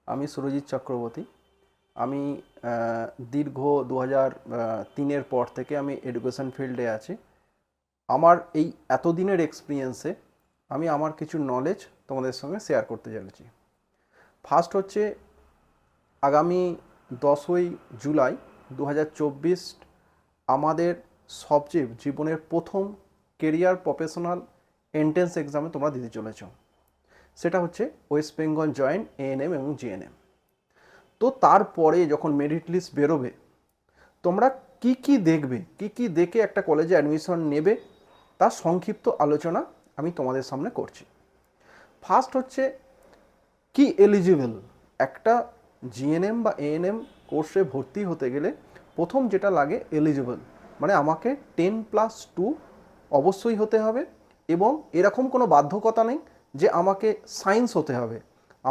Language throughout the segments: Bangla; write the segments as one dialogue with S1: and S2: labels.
S1: আমি সুরজিৎ চক্রবর্তী। আমি দীর্ঘ 2003-এর পর থেকে আমি এডুকেশন ফিল্ডে আছি। আমার এই এতদিনের এক্সপিরিয়েন্সে আমি আমার কিছু নলেজ তোমাদের সঙ্গে শেয়ার করতে চলেছি। ফার্স্ট হচ্ছে, আগামী 10ই জুলাই 2024 আমাদের সবচেয়ে জীবনের প্রথম কেরিয়ার প্রফেশনাল এন্ট্রেন্স এক্সামে তোমরা দিতে চলেছ। সেটা হচ্ছে ওয়েস্ট বেঙ্গল জয়েন্ট এএনএম এবং জিএনএম। তো তারপরে যখন মেরিট লিস্ট বেরোবে, তোমরা কি কি দেখবে, কি কি দেখে একটা কলেজে অ্যাডমিশন নেবে, তার সংক্ষিপ্ত আলোচনা আমি তোমাদের সামনে করছি। ফার্স্ট হচ্ছে কি এলিজিবল একটা জিএনএম বা এএনএম কোর্সে ভর্তি হতে গেলে প্রথম যেটা লাগে এলিজিবল, মানে আমাকে 10+2 অবশ্যই হতে হবে, এবং এরকম কোনো বাধ্যকতা নেই যে আমাকে সায়েন্স হতে হবে।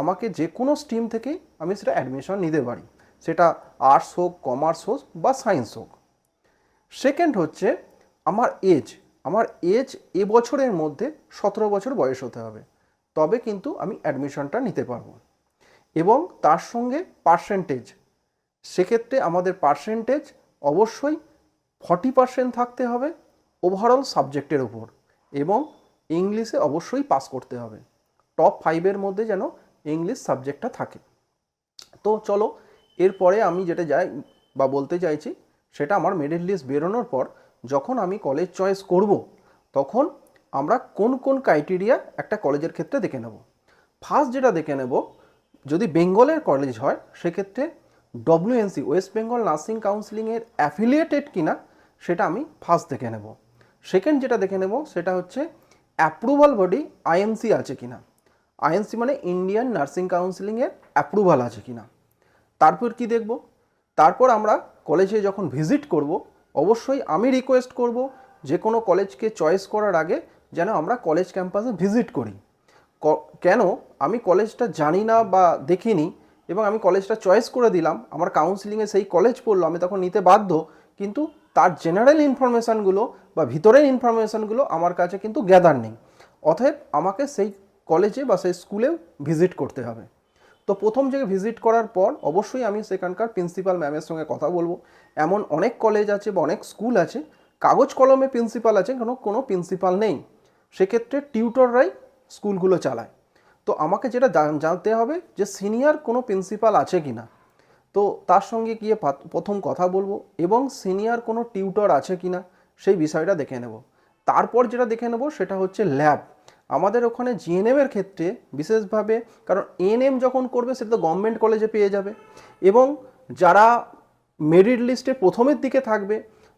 S1: আমাকে যে কোনো স্ট্রিম থেকেই আমি সেটা অ্যাডমিশন নিতে পারি, সেটা আর্টস হোক, কমার্স হোক বা সায়েন্স হোক। সেকেন্ড হচ্ছে আমার এজ এবছরের মধ্যে 17 বছর বয়স হতে হবে, তবে কিন্তু আমি অ্যাডমিশনটা নিতে পারবো। এবং তার সঙ্গে পার্সেন্টেজ, সেক্ষেত্রে আমাদের পার্সেন্টেজ অবশ্যই 40% থাকতে হবে ওভারঅল সাবজেক্টের উপর, এবং ইংলিশে অবশ্যই পাস করতে হবে। টপ 5-এর মধ্যে যেন ইংলিশ সাবজেক্টটা থাকে। তো চলো, এরপরে আমি যেটা বলতে চাইছি, সেটা আমার মেরিট লিস্ট বেরোনোর পর যখন আমি কলেজ চয়েস করব, তখন আমরা কোন কোন ক্রাইটেরিয়া একটা কলেজের ক্ষেত্রে দেখে নেব। ফার্স্ট যেটা দেখে নেব, যদি বেঙ্গলের কলেজ হয় সেক্ষেত্রে ডব্লিউএনসি, ওয়েস্ট বেঙ্গল নার্সিং কাউন্সিলিংয়ের অ্যাফিলিয়েটেড কিনা সেটা আমি ফার্স্ট দেখে নেব। সেকেন্ড যেটা দেখে নেব সেটা হচ্ছে অ্যাপ্রুভাল বডি আইএনসি আছে কিনা। আইএনসি মানে ইন্ডিয়ান নার্সিং কাউন্সিলিংয়ের অ্যাপ্রুভাল আছে কিনা। তারপর কি দেখব, তারপর আমরা কলেজে যখন ভিজিট করব, অবশ্যই আমি রিকোয়েস্ট করব যে কোনো কলেজকে চয়েস করার আগে যেন আমরা কলেজ ক্যাম্পাসে ভিজিট করি। কেন, আমি কলেজটা জানি না বা দেখিনি এবং আমি কলেজটা চয়েস করে দিলাম, আমার কাউন্সিলিংয়ে সেই কলেজ পড়লো, আমি তখন নিতে বাধ্য, কিন্তু তার জেনারেল ইনফরমেশানগুলো বা ভিতরের ইনফরমেশানগুলো আমার কাছে কিন্তু গ্যাদার নেই। অতএব আমাকে সেই কলেজে বা সেই স্কুলেও ভিজিট করতে হবে। তো প্রথম জায়গায় ভিজিট করার পর অবশ্যই আমি সেখানকার প্রিন্সিপাল ম্যামের সঙ্গে কথা বলবো। এমন অনেক কলেজ আছে বা অনেক স্কুল আছে কাগজ কলমে প্রিন্সিপাল আছে, কোনো প্রিন্সিপাল নেই, সেক্ষেত্রে টিউটররাই স্কুলগুলো চালায়। তো আমাকে যেটা জানতে হবে যে সিনিয়র কোনো প্রিন্সিপাল আছে কি না, তো তার সঙ্গে গিয়ে প্রথম কথা বলবো, এবং সিনিয়র কোনো টিউটর আছে কি না সেই বিষয়টা দেখে নেব। তারপর যেটা দেখে নেব সেটা হচ্ছে ল্যাব। আমাদের ওখানে জিএনএমের ক্ষেত্রে বিশেষভাবে, কারণ এএনএম যখন করবে সেটা তো গভর্নমেন্ট কলেজে পেয়ে যাবে, এবং যারা মেরিট লিস্টে প্রথমের দিকে থাকবে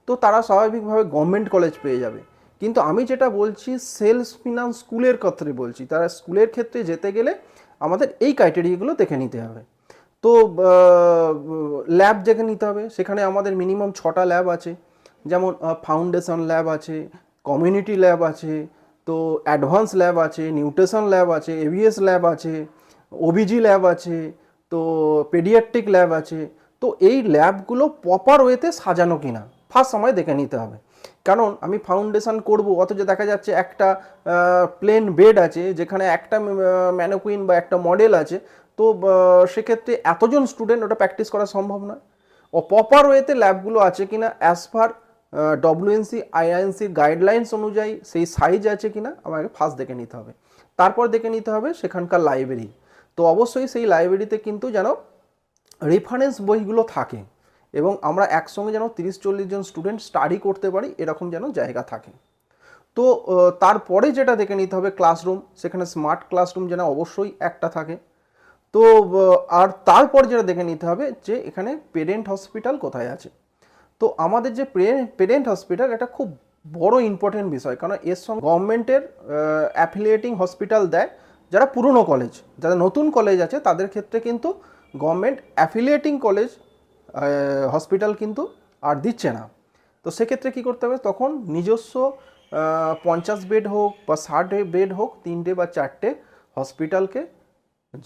S1: তো তারা স্বাভাবিকভাবে গভর্নমেন্ট কলেজ পেয়ে যাবে। কিন্তু আমি যেটা বলছি সেলস ফিনান্স স্কুলের ক্ষেত্রে বলছি, তারা স্কুলের ক্ষেত্রে যেতে গেলে আমাদের এই ক্রাইটেরিয়াগুলো দেখে নিতে হবে। তো ল্যাব দেখে নিতে হবে, সেখানে আমাদের মিনিমাম 6টা ল্যাব আছে, যেমন ফাউন্ডেশন ল্যাব আছে, কমিউনিটি ল্যাব আছে, তো অ্যাডভান্স ল্যাব আছে, নিউট্রিশন ল্যাব আছে, এভিএস ল্যাব আছে, ওবিজি ল্যাব আছে, তো পেডিয়াট্রিক ল্যাব আছে। তো এই ল্যাবগুলো প্রপার ওয়েতে সাজানো কিনা ফার্স্ট সময় দেখে নিতে হবে। কারণ আমি ফাউন্ডেশন করব, অথচ দেখা যাচ্ছে একটা প্লেন বেড আছে যেখানে একটা ম্যানোকুইন বা একটা মডেল আছে, তো সেক্ষেত্রে এতজন স্টুডেন্ট ওটা প্র্যাকটিস করা সম্ভব নয়। ও প্রপার ওয়েতে ল্যাবগুলো আছে কিনা অ্যাজ পার ডব্লিউএনসি আইআইএনসির গাইডলাইন্স অনুযায়ী সেই সাইজ আছে কিনা আমাকে ফার্স্ট দেখে নিতে হবে। তারপর দেখে নিতে হবে সেখানকার লাইব্রেরি। তো অবশ্যই সেই লাইব্রেরিতে কিন্তু যেন রেফারেন্স বইগুলো থাকে, এবং আমরা একসঙ্গে যেন 30-40 জন স্টুডেন্ট স্টাডি করতে পারি এরকম যেন জায়গা থাকে। তো তারপরে যেটা দেখে নিতে হবে ক্লাসরুম, সেখানে স্মার্ট ক্লাসরুম যেন অবশ্যই একটা থাকে। তো আর তারপর যেটা দেখে নিতে হবে যে এখানে পেরেন্ট হসপিটাল কোথায় আছে। তো আমাদের যে পেরেন্ট হসপিটাল, এটা খুব বড় ইম্পর্টেন্ট বিষয়, কারণ এর সঙ্গে গভর্নমেন্টের অ্যাফিলিয়েটিং হসপিটাল দেয় যারা পুরনো কলেজ। যারা নতুন কলেজ আছে তাদের ক্ষেত্রে কিন্তু গভর্নমেন্ট অ্যাফিলিয়েটিং কলেজ হসপিটাল কিন্তু আর দিচ্ছে না। তো সেক্ষেত্রে কী করতে হবে, তখন নিজস্ব 50 বেড হোক বা 60 বেড হোক, 3টে বা 4টে হসপিটালকে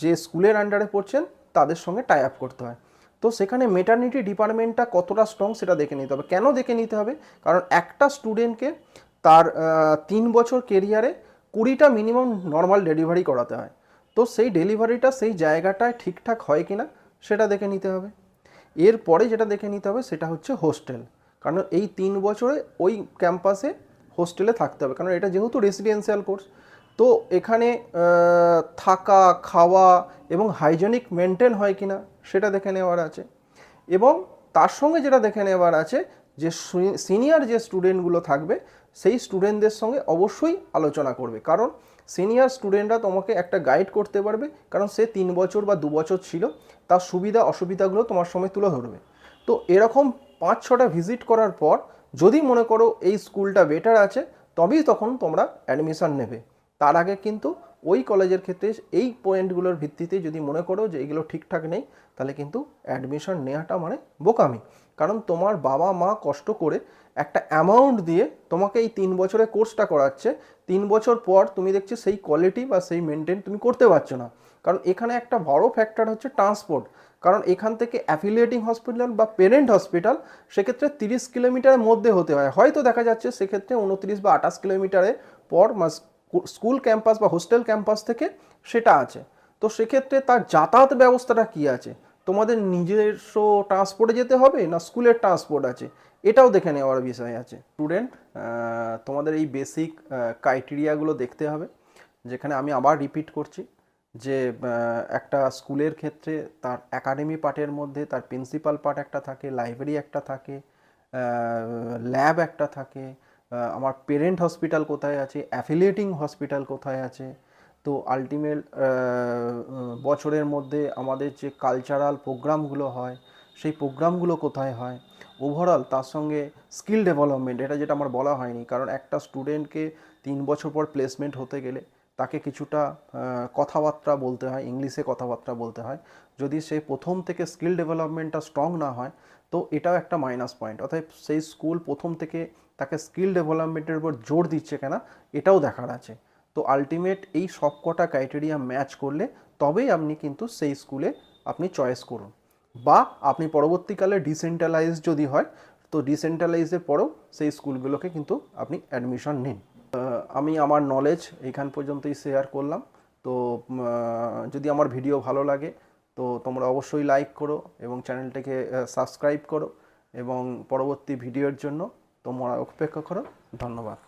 S1: যে স্কুলের আন্ডারে পড়ছেন তাদের সঙ্গে টাই আপ করতে হয়। তো সেখানে মেটার্নিটি ডিপার্টমেন্টটা কতটা স্ট্রং সেটা দেখে নিতে হবে। কেন দেখে নিতে হবে, কারণ একটা স্টুডেন্টকে তার 3 বছর কেরিয়ারে 20টা মিনিমাম নর্মাল ডেলিভারি করাতে হয়। তো সেই ডেলিভারিটা সেই জায়গাটায় ঠিকঠাক হয় কি না সেটা দেখে নিতে হবে। এরপরে যেটা দেখে নিতে হবে সেটা হচ্ছে হোস্টেল, কারণ এই 3 বছরে ওই ক্যাম্পাসে হোস্টেলে থাকতে হবে, কারণ এটা যেহেতু রেসিডেন্সিয়াল কোর্স। তো এখানে থাকা, খাওয়া এবং হাইজেনিক মেনটেন হয় কি না সেটা দেখে নেওয়ার আছে। এবং তার সঙ্গে যেটা দেখে নেওয়ার আছে যে সিনিয়র যে স্টুডেন্টগুলো থাকবে সেই স্টুডেন্টদের সঙ্গে অবশ্যই আলোচনা করবে, কারণ সিনিয়র স্টুডেন্টরা তোমাকে একটা গাইড করতে পারবে, কারণ সে 3 বছর বা 2 বছর ছিল, তার সুবিধা অসুবিধাগুলো তোমার সঙ্গে তুলে ধরবে। তো এরকম 5-6টা ভিজিট করার পর যদি মনে করো এই স্কুলটা বেটার আছে, তবেই তখন তোমরা অ্যাডমিশন নেবে। তার আগে কিন্তু ওই কলেজের ক্ষেত্রে এই পয়েন্টগুলোর ভিত্তিতে যদি মনে করো যে এগুলো ঠিকঠাক নেই, তাহলে কিন্তু অ্যাডমিশন নেওয়াটা মানে বোকামি। কারণ তোমার বাবা মা কষ্ট করে একটা অ্যামাউন্ট দিয়ে তোমাকে এই 3 বছরের কোর্সটা করাচ্ছে, 3 বছর পর তুমি দেখছি সেই কোয়ালিটি বা সেই মেনটেন তুমি করতে পারছো না। কারণ এখানে একটা বড় ফ্যাক্টর হচ্ছে ট্রান্সপোর্ট, কারণ এখান থেকে অ্যাফিলিয়েটিং হসপিটাল বা পেরেন্ট হসপিটাল সেক্ষেত্রে 30 কিলোমিটারের মধ্যে হতে হয়, হয়তো দেখা যাচ্ছে সেক্ষেত্রে 29 বা 28 কিলোমিটারের পর স্কুল ক্যাম্পাস বা হোস্টেল ক্যাম্পাস থেকে সেটা আছে। তো সেক্ষেত্রে তার যাতায়াত ব্যবস্থাটা কি আছে, তোমাদের নিজস্ব ট্রান্সপোর্টে যেতে হবে না স্কুলের ট্রান্সপোর্ট আছে, এটাও দেখে নেওয়ার বিষয় আছে। স্টুডেন্ট, তোমাদের এই বেসিক ক্রাইটেরিয়াগুলো দেখতে হবে, যেখানে আমি আবার রিপিট করছি যে একটা স্কুলের ক্ষেত্রে তার একাডেমি পার্টের মধ্যে তার প্রিন্সিপাল পার্ট একটা থাকে, লাইব্রেরি একটা থাকে, ল্যাব একটা থাকে, আমার পেরেন্ট হসপিটাল কোথায় আছে, অ্যাফিলিয়েটিং হসপিটাল কোথায় আছে। তো আলটিমেট বছরের মধ্যে আমাদের যে কালচারাল প্রোগ্রামগুলো হয় সেই প্রোগ্রামগুলো কোথায় হয়, ওভারঅল তার সঙ্গে স্কিল ডেভেলপমেন্ট, এটা যেটা আমার বলা হয়নি, কারণ একটা স্টুডেন্টকে 3 বছর পর প্লেসমেন্ট হতে গেলে তাকে কিছুটা কথাবার্তা বলতে হয়, ইংলিশে কথাবার্তা বলতে হয়। যদি সে প্রথম থেকে স্কিল ডেভেলপমেন্টটা স্ট্রং না হয়, তো এটাও একটা মাইনাস পয়েন্ট। অর্থাৎ সেই স্কুল প্রথম থেকে তাকে স্কিল ডেভেলপমেন্টের উপর জোর দিচ্ছে কিনা এটাও দেখার আছে। তো আলটিমেট এই সব কটা ক্রাইটেরিয়া ম্যাচ করলে তবেই আপনি কিন্তু সেই স্কুলে আপনি চয়েস করুন, বা আপনি পরবর্তীকালে ডিসেন্ট্রালাইজ যদি হয় তো ডিসেন্ট্রালাইজের পরেও সেই স্কুলগুলোকে কিন্তু আপনি অ্যাডমিশন নিন। আমি আমার নলেজ এইখান পর্যন্তই শেয়ার করলাম। তো যদি আমার ভিডিও ভালো লাগে তো তোমরা অবশ্যই লাইক করো এবং চ্যানেলটাকে সাবস্ক্রাইব করো, এবং পরবর্তী ভিডিওর জন্য তোমরা অপেক্ষা করো। ধন্যবাদ।